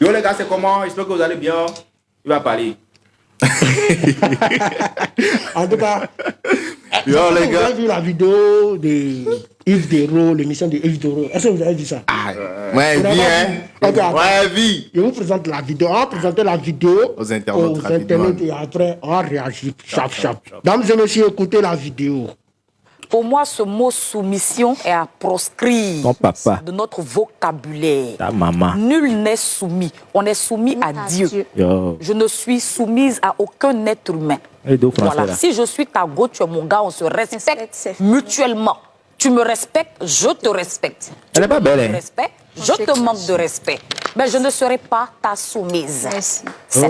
Yo les gars, c'est comment? J'espère que vous allez bien. Il va parler. En tout cas, Yo, les vous gars. avez vu la vidéo de Yves Dero, l'émission de Yves Dero. Est-ce que vous avez vu ça? Ouais, Vous n'avez vie, pas hein. vu? Ok, attends. Ouais, vie. Je vous présente la vidéo. On va présenter la vidéo Aux internautes rapidement. et après on va réagir. Chap. Dames et messieurs, écoutez la vidéo. Pour moi, ce mot soumission est à proscrire Ton papa. de notre vocabulaire. Ta maman. Nul n'est soumis. On est soumis à Dieu. Yo. Je ne suis soumise à aucun être humain. Et deux français Voilà. là. Si je suis ta go, tu es mon gars, on se respecte mutuellement. Tu me respectes, je te respecte. Elle est pas belle, Tu hein? me respectes, je te manque de respect. Mais je ne serai pas ta soumise. Merci. C'est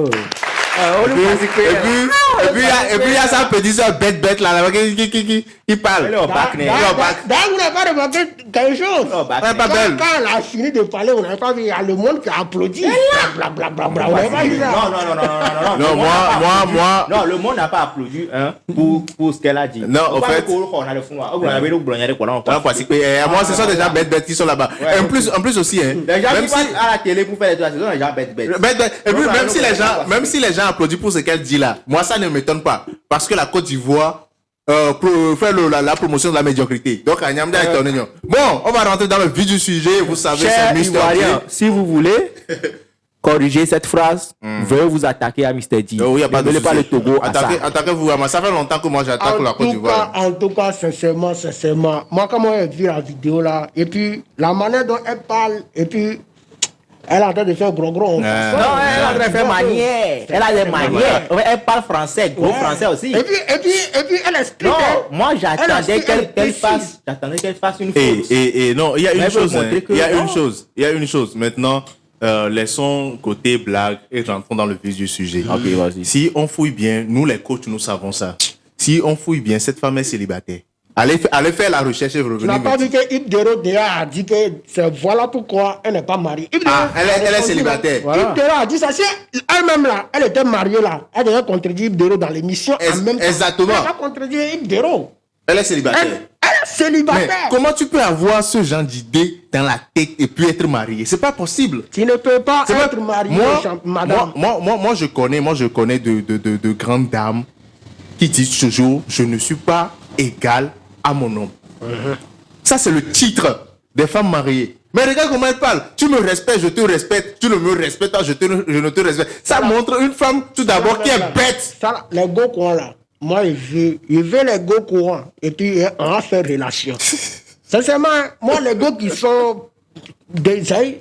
Oh. Et puis, il y a sa petite soeur bête là, qui parle. Elle est au bac, né. D'ailleurs, vous n'avez pas remarqué quelque chose. Oh, bah, Elle est pas belle. Quand elle a fini de parler, vous n'avez pas vu, il y a le monde qui a applaudi. Blablabla. Vous n'avez pas vu ça? Non. Non, moi. Non, le monde n'a pas applaudi pour ce qu'elle a dit. Non, en fait- On a le fond. On avait le blogner de quoi là. Voilà, parce que moi, ce sont des gens bêtes qui sont là-bas. Ouais. Et en plus aussi, hein. Les gens Même qui si. passent à la télé pour faire les trois saisons, les gens bêtes. Et puis, même si les gens applaudissent pour ce qu'elle dit là, moi, ça ne m'étonne pas. Parce que la Côte d'Ivoire fait la promotion de la médiocrité. Donc, à Niamda est étonné. Bon, on va rentrer dans le vif du sujet. Vous savez, c'est Cher Mr. Ivoirien, D. si vous voulez corriger cette phrase, veuillez vous attaquer à Mr. D. Oh, il n'y a pas de Ne mêlez pas le souci. Togo à ça. Attaquez-vous à moi. Ça fait longtemps que moi, j'attaque la Côte d'Ivoire. En tout cas, sincèrement, moi, quand j'ai vu la vidéo là, et puis la manière dont elle parle, et puis elle est en train de faire gros. Non, elle est en train de faire manière. Elle a des manières. Elle parle français, gros français aussi. Et puis, elle explique. Non, hein. moi Elle j'attendais explique, elle qu'elle précise. fasse. J'attendais qu'elle fasse une faute. Et non, il y a Mais une elle veut chose. hein. montrer que Il y a non. une chose. Il y a une chose. Maintenant, laissons côté blague et rentrons dans le vif du sujet. Ok, vas-y. Si on fouille bien, nous les coachs, nous savons ça. Si on fouille bien, cette femme est célibataire. Allez faire la recherche et Tu revenir. n'as pas me vu dire. que Yves Dero déjà a dit que c'est voilà pourquoi elle n'est pas mariée. Yves Dero Ah, elle est a répondu, célibataire. là. Yves Dero a dit ça. Si elle-même là, elle était mariée là, elle devait contredire Yves Dero dans l'émission en même temps. Exactement. Elle va contredire Yves Dero. Elle est célibataire. Elle est Mais célibataire. comment tu peux avoir ce genre d'idée dans la tête et puis être marié? C'est pas possible. Tu ne peux pas C'est être pas- mariée, madame. moi, je connais de grandes dames qui disent toujours, je ne suis pas égal à mon homme. Ça, c'est le titre des femmes mariées. Mais regarde comment elle parle. Tu me respectes, je te respecte. Tu ne me respectes pas, je ne te respecte. Ça montre une femme, tout d'abord, qui est bête. Ça, là, les go courants là, moi, je veux les go courants et puis on va faire relation. Sincèrement, moi, les go qui sont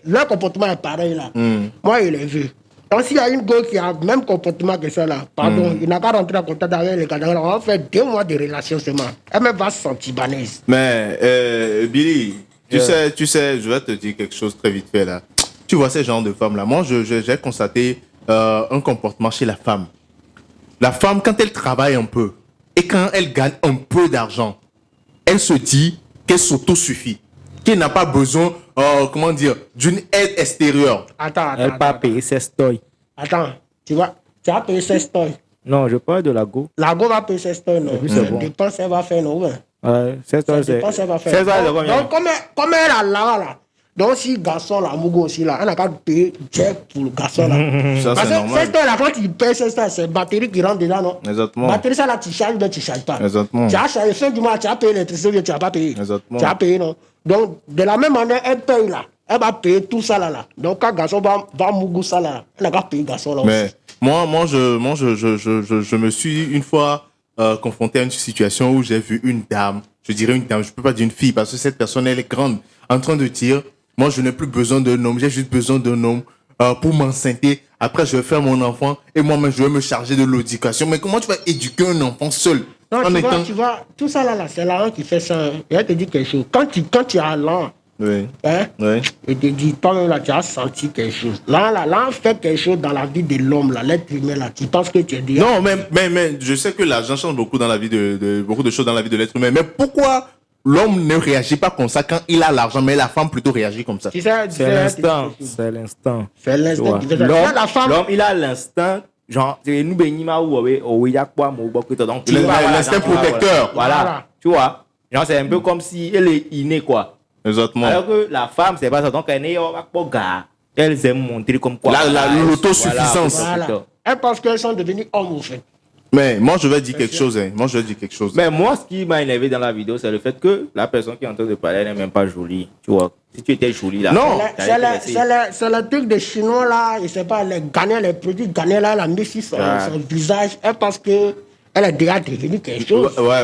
leur comportement est pareil là. Moi, je les veux. Donc, s'il y a une go qui a le même comportement que ça là, pardon, il n'a qu'à rentrer en contact avec les gars. On va faire 2 mois de relation seulement. Elle me va se sentir banaise. Mais, Billy, tu sais, je vais te dire quelque chose très vite fait là. Tu vois ces genres de femmes là. Moi, j'ai constaté un comportement chez la femme. La femme, quand elle travaille un peu et quand elle gagne un peu d'argent, elle se dit qu'elle s'auto-suffit, qu'elle n'a pas besoin, comment dire, d'une aide extérieure. Attends, Elle pas payer ses stoys. Attends, tu vas payer 16 tonnes. Non, je parle de la go. La go va payer 16 tonnes, non? puis, c'est bon. Dépense, elle va faire, non? Ouais. Ouais, 16 stoys, c'est. Dépense, elle va faire. 16 stoys, c'est combien? Donc, comme elle a là, donc si garçon là, Mougo aussi là, elle n'a qu'à payer cher pour le garçon là. Ça, Parce c'est que normal. 16 tonnes là, quand tu payes 16 tonnes, c'est batterie qui rentre dedans, non? Exactement. Batterie, ça là, tu charges ou bien tu ne charges pas. Exactement. Tu as chargé, fin du mois, tu as payé l'électricité ou bien tu n'as pas payé. Exactement. Tu as payé, non? Donc, de la même manière, elle paye là. Elle va payer tout ça là. Donc, quand garçon va Mougo ça là, elle n'a qu'à payer garçon là Mais aussi. moi, je me suis une fois confronté à une situation où j'ai vu une dame, je dirais une dame, je peux pas dire une fille parce que cette personne elle est grande, en train de dire, moi je n'ai plus besoin d'un homme, j'ai juste besoin d'un homme pour m'enceinter. Après je vais faire mon enfant et moi-même je vais me charger de l'éducation. Mais comment tu vas éduquer un enfant seul? Non, en étant... tu vois, tout ça là, c'est l'an qui fait ça. Et elle te dit quelque chose. Quand tu as l'an, Oui. hein, Oui. et te dit, toi-même là, tu as senti quelque chose. L'an fait quelque chose dans la vie de l'homme, là, l'être humain là. Tu penses que tu es déjà. Non, mais je sais que l'argent change beaucoup dans la vie beaucoup de choses dans la vie de l'être humain. Mais pourquoi l'homme ne réagit pas comme ça quand il a l'argent, mais la femme plutôt réagit comme ça? Tu sais, C'est l'instant. C'est l'instant. C'est l'instant Tu vois. qui fait ça. Là, la femme. L'homme, il a l'instinct. Genre, c'est nous bénima ou il y a quoi, donc L'instinct protecteur. Voilà. Tu vois. Genre, c'est un peu comme si elle est innée, quoi. Exactement. Alors que la femme, c'est pas ça. Donc, elle est pas gars. Elles aiment montrer comme quoi. L'autosuffisance. Voilà. Elles pensent qu'elles sont devenues hommes, au fait. Mais moi, je vais dire quelque chose. Moi, je vais dire quelque chose. Mais moi, ce qui m'a énervé dans la vidéo, c'est le fait que la personne qui est en train de parler, elle n'est même pas jolie. Tu vois, si tu étais jolie là. Non. C'est le truc des Chinois là, je sais pas, les Ghanéens, les produits Ghanéens là, elle a mis sur son visage. Elle pense que elle est déjà devenue quelque chose. Ouais.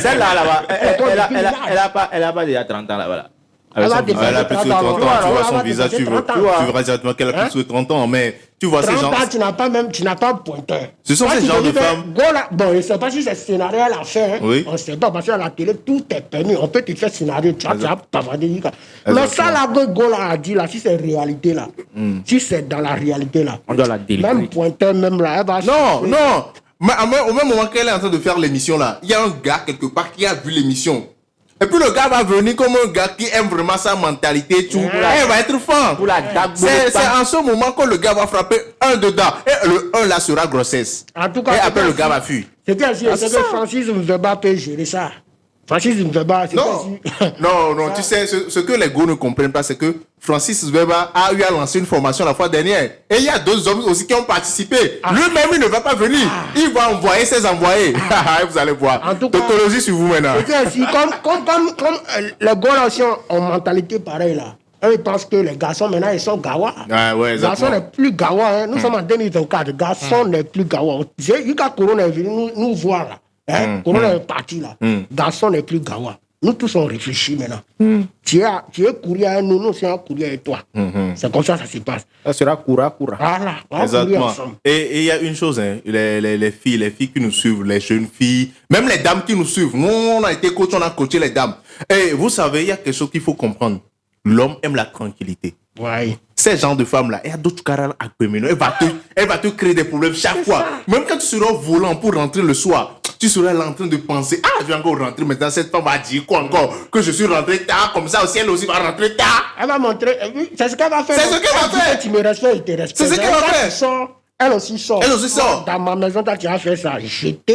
Celle-là, là-bas, elle a pas déjà 30 ans là-bas. Elle a plus de 30 ans. Tu vois son visage, tu verras directement qu'elle a plus de 30 ans. Mais tu vois ces gens. 30 ans, tu n'as pas un pointeur. Ce sont ces genres de femmes. Bon, je ne sais pas si c'est scénario à la fin. Oui. On ne sait pas, parce qu'à la télé, tout est permis. On peut te faire scénario, tu vas pas dire. Mais ça, là, Gola a dit, là, si c'est réalité, là, si c'est dans la réalité, là, on doit la délivrer. même pointeur, même là, elle va. Non. Mais au même moment qu'elle est en train de faire l'émission, là, il y a un gars quelque part qui a vu l'émission. Et puis le gars va venir comme un gars qui aime vraiment sa mentalité, tout. Elle va être fort. C'est en ce moment que le gars va frapper un dedans. Et le 1 là sera grossesse. En tout cas, et après le gars va fuir. C'était ainsi. C'est que Francis Mveba peut gérer ça. Francis Mveba, c'est Non, tu sais, ce que les gars ne comprennent pas, c'est que Francis Weber a eu à lancer une formation la fois dernière. Et il y a d'autres hommes aussi qui ont participé. Lui-même, il ne va pas venir. Il va envoyer ses envoyés. Vous allez voir. En tout cas, tautologie sur vous maintenant. C'est ainsi. Comme les gars aussi ont mentalité pareille là. Eux, ils pensent que les garçons, maintenant, ils sont gawa. Ouais, les garçons n'est plus gawa. Hein. Nous sommes en 2024. Les garçons n'est plus gawa. Quand Corona est venu nous voir là. Corona est parti là. Garçon n'est plus gawa. Nous tous on réfléchit maintenant. Tu es courrier à nous, nous sommes courrier avec toi. C'est comme ça se passe. Ça sera coura. Voilà. Exactement. Et il y a une chose, hein, les filles qui nous suivent, les jeunes filles, même les dames qui nous suivent. Nous, on a été coach, on a coaché les dames. Et vous savez, il y a quelque chose qu'il faut comprendre. L'homme aime la tranquillité. Ouais. Ces genres de femmes-là, il y a d'autres carats à communiquer. Elle va te créer des problèmes chaque fois. Même quand tu seras au volant pour rentrer le soir, tu seras là en train de penser, je vais encore rentrer maintenant, cette femme va dire quoi encore? Que je suis rentré tard, comme ça aussi, elle aussi va rentrer tard. Elle va montrer, c'est ce qu'elle va faire. C'est ce qu'elle va faire. Tu me respectes, il te respecte. C'est ce qu'elle va faire. Elle aussi sort. Elle aussi sort. Dans ma maison, tu as fait ça.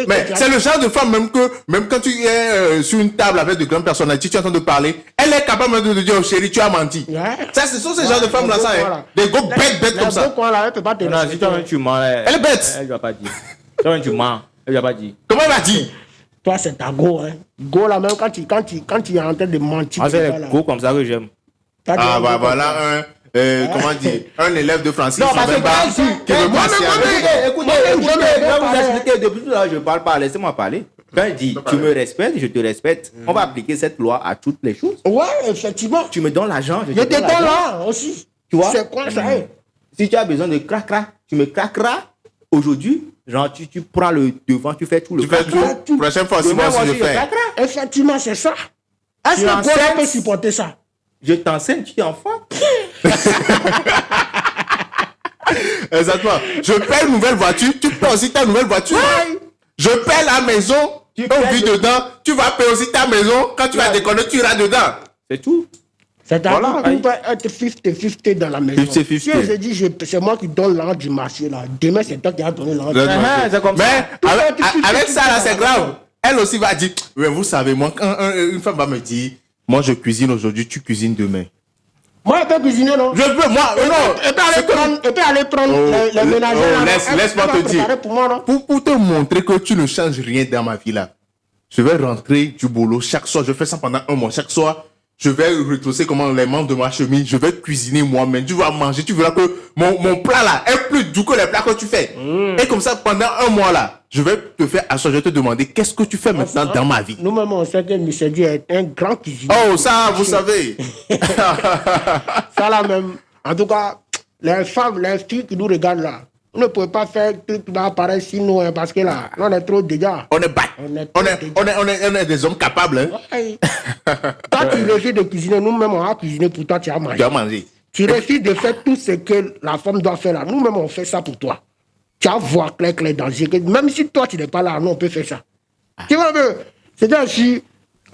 Mais c'est le genre de femme, même quand tu es sur une table avec de grandes personnalités, tu es en train de parler, elle est capable de te dire, oh, chérie, tu as menti. Ça, ce sont ces genres de femmes-là, ça. Des go bêtes comme ça. Elle peut pas te respecter. Si toi-même tu mens, elle est bête. Elle ne va pas dire. Toi-même tu mens, elle ne va pas dire. Comment elle va dire? Toi, c'est ta go. Go là, même quand tu es en train de mentir. C'est les go comme ça que j'aime. Voilà comment dire, un élève de Francis. Non, parce que qui veut passer avec. Écoutez, je vais vous expliquer. Depuis tout à l'heure, je ne parle pas. Laissez-moi parler. Quand il dit, tu me respectes, je te respecte, on va appliquer cette loi à toutes les choses. Ouais, effectivement. Tu me donnes l'argent, je te donne là aussi. Tu vois? C'est quoi ça? Si tu as besoin de cracra, tu me craqueras aujourd'hui. Genre, tu prends le devant, tu fais tout le cracra. Tu fais tout. Prochaine fois, c'est moi aussi je fais. Effectivement, c'est ça. Est-ce que Gola peut supporter ça? Je t'enseigne, tu es enfant. Exactement. Je paie une nouvelle voiture, tu paies aussi ta nouvelle voiture. Ouais. Je paie la maison, on vit dedans, tu vas payer aussi ta maison. Quand tu vas déconner, tu iras dedans. C'est tout. C'est-à-dire qu'on peut être 50-50 dans la maison. 50-50. Si je dis, c'est moi qui donne l'argent du marché, là. Demain, c'est toi qui as donné l'argent du marché. C'est comme ça. Mais avec ça, là, c'est grave. Elle aussi va dire, mais vous savez, moi, quand une femme va me dire, moi, je cuisine aujourd'hui, tu cuisines demain. Moi, je peux cuisiner, non? Je peux, moi, non. Elle peut aller prendre les ménagères. Laisse-moi te dire. Pour te montrer que tu ne changes rien dans ma vie, là. Je vais rentrer du boulot chaque soir. Je fais ça pendant un mois. Chaque soir, je vais retrousser comment les manches de ma chemise. Je vais cuisiner moi-même. Tu vas manger. Tu verras que mon plat, là, est plus doux que les plats que tu fais. Et comme ça, pendant un mois, là, je vais te faire asseoir. Je vais te demander qu'est-ce que tu fais maintenant dans ma vie. Nous-mêmes, on sait que M. Dieu est un grand cuisinier. Oh, ça, vous savez. Ça, là même. En tout cas, les femmes, les filles qui nous regardent là, on ne peut pas faire tout pareil si nous, hein, parce que là, on est trop déjà. On est bas. On est des hommes capables. Hein. Ouais. Toi, tu refuses de cuisiner. Nous-mêmes, on a cuisiné pour toi, tu as mangé. Tu as mangé. Tu refuses de faire tout ce que la femme doit faire là. Nous-mêmes, on fait ça pour toi. Tu vas voir clair dans les yeux. Même si toi, tu n'es pas là, nous, on peut faire ça. Tu vois, c'est-à-dire si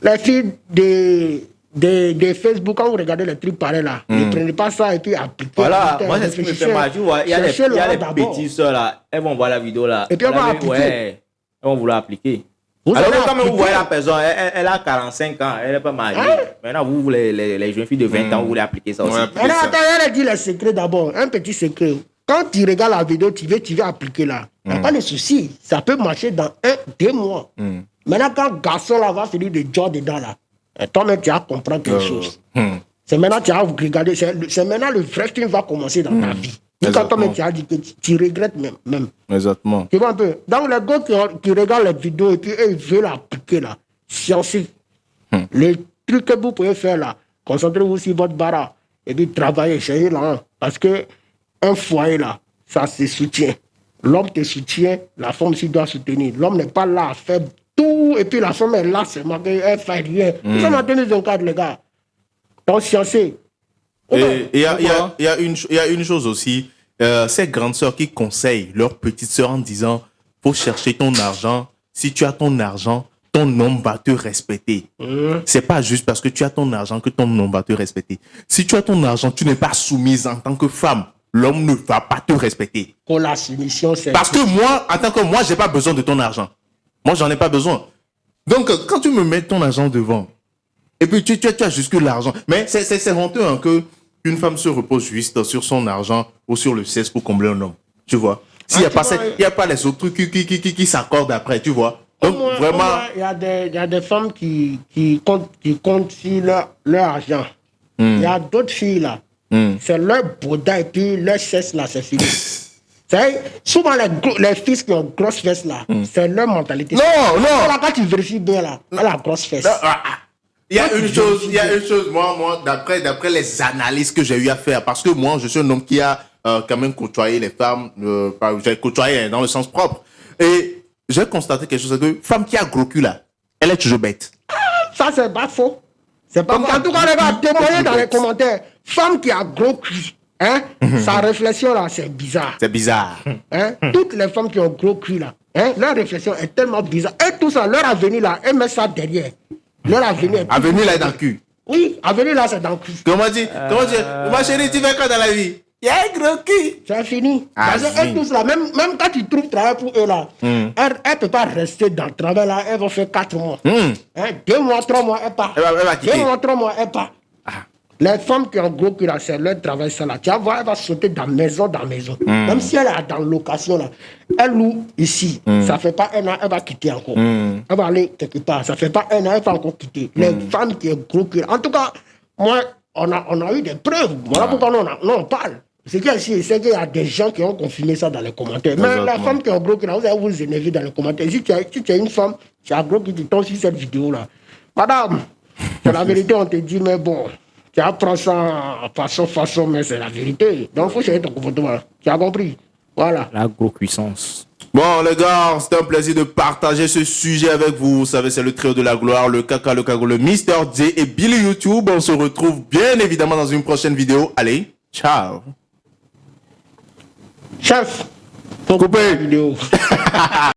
les filles de Facebook, quand vous regardez les trucs pareils là, ne prenez pas ça et puis appliquez. Voilà, moi, c'est ce qui me fait mal. Tu vois, il y a les petites soeurs là, elles vont voir la vidéo là. Et puis, elles vont appliquer. Ouais, elles vont vouloir appliquer. Vous Alors allez que quand même, vous appliquer. voyez la personne, elle a 45 ans, elle n'est pas mariée. Hein? Maintenant, vous, les jeunes filles de 20 ans, vous voulez appliquer ça aussi. Ouais. Maintenant, attends, elle a dit les secrets d'abord. Un petit secret. Quand tu regardes la vidéo, tu veux appliquer là. Il n'y a pas de souci. Ça peut marcher dans 1-2 mois. Maintenant, quand le garçon là va finir de jouer dedans là, toi-même, tu vas comprendre quelque chose. C'est maintenant que tu vas regarder. C'est maintenant le vrai film va commencer dans ta vie. Et quand toi-même, tu as dit que tu regrettes même. Exactement. Tu vois un peu. Donc, les gars qui regardent les vidéos et puis eux, ils veulent appliquer là, scientifique. Les trucs que vous pouvez faire là, concentrez-vous sur votre bara et puis travaillez, essayez là. Hein. Parce que un foyer là, ça se soutient. L'homme te soutient, la femme aussi doit soutenir. L'homme n'est pas là à faire tout et puis la femme est là seulement qu'elle fait rien. Nous sommes en 2024, les gars. Donc, sciencez. Et il y a une chose aussi, ces grandes sœurs qui conseillent leurs petites sœurs en disant, faut chercher ton argent. Si tu as ton argent, ton homme va te respecter. C'est pas juste parce que tu as ton argent que ton homme va te respecter. Si tu as ton argent, tu n'es pas soumise en tant que femme. L'homme ne va pas te respecter. Pour la soumission, c'est... Parce que moi, en tant que moi, j'ai pas besoin de ton argent. Moi, j'en ai pas besoin. Donc, quand tu me mets ton argent devant, et puis tu as jusque l'argent. Mais c'est honteux hein, qu'une femme se repose juste sur son argent ou sur le sexe pour combler un homme. Tu vois? S'il n'y a pas les autres trucs qui s'accordent après, tu vois? Donc, vraiment... Il y a des femmes qui comptent sur leur argent. Il y a d'autres filles là. C'est leur bouddha et puis leur sexe là, c'est fini. Souvent les filles qui ont grosse fesse là, c'est leur mentalité. Non. Là, quand tu vérifies bien là, elle a grosse fesse. Il y a une chose, moi, d'après les analyses que j'ai eu à faire, parce que moi, je suis un homme qui a quand même côtoyé les femmes, j'ai côtoyé dans le sens propre. Et j'ai constaté quelque chose, c'est que femme qui a gros cul là, elle est toujours bête. Ça, c'est pas faux. C'est pas faux. En tout cas, les gars, témoignez dans les commentaires. Femme qui a gros cul, hein, sa réflexion là, c'est bizarre. C'est bizarre. Hein? Toutes les femmes qui ont gros cul là, hein, leur réflexion est tellement bizarre. Et tout ça, leur avenir là, elles mettent ça derrière. Leur avenir est... Avenir là est dans le cul. Oui, avenir là, c'est dans le cul. Comment dire? Ma chérie, tu fais quoi dans la vie? Il y a un gros cul. C'est fini. Ah, Parce qu'elles tous là, même quand tu trouves travail pour eux là, elles ne peuvent pas rester dans le travail là, elles vont faire 4 mois. Hein? 2 mois, 3 mois, elles partent. Elle va quitter. 2 mois, 3 mois, elles partent. Les femmes qui ont gros cul là, c'est leur travail ça là. Tu vas voir, elle va sauter dans maison. Même si elle est dans location là, elle loue ici. Ça fait pas 1 an, elle va quitter encore. Elle va aller quelque part. Ça fait pas 1 an, elle va encore quitter. Les femmes qui ont gros cul. En tout cas, moi, on a eu des preuves. Voilà pourquoi on parle. C'est qu'il y a des gens qui ont confirmé ça dans les commentaires. Mais la femme qui a gros cul là, vous allez vous énerver dans les commentaires. Si tu es une femme qui a gros cul, tu tombes sur cette vidéo là. Madame, c'est la vérité, on te dit, mais bon. Tu apprends ça façon, mais c'est la vérité. Donc, il faut changer ton comportement. Tu as compris? Voilà. La gros puissance. Bon, les gars, c'était un plaisir de partager ce sujet avec vous. Vous savez, c'est le trio de la gloire, le Kaka, le Kago, le Mister J et Billy YouTube. On se retrouve bien évidemment dans une prochaine vidéo. Allez, ciao. Chef, faut couper la vidéo.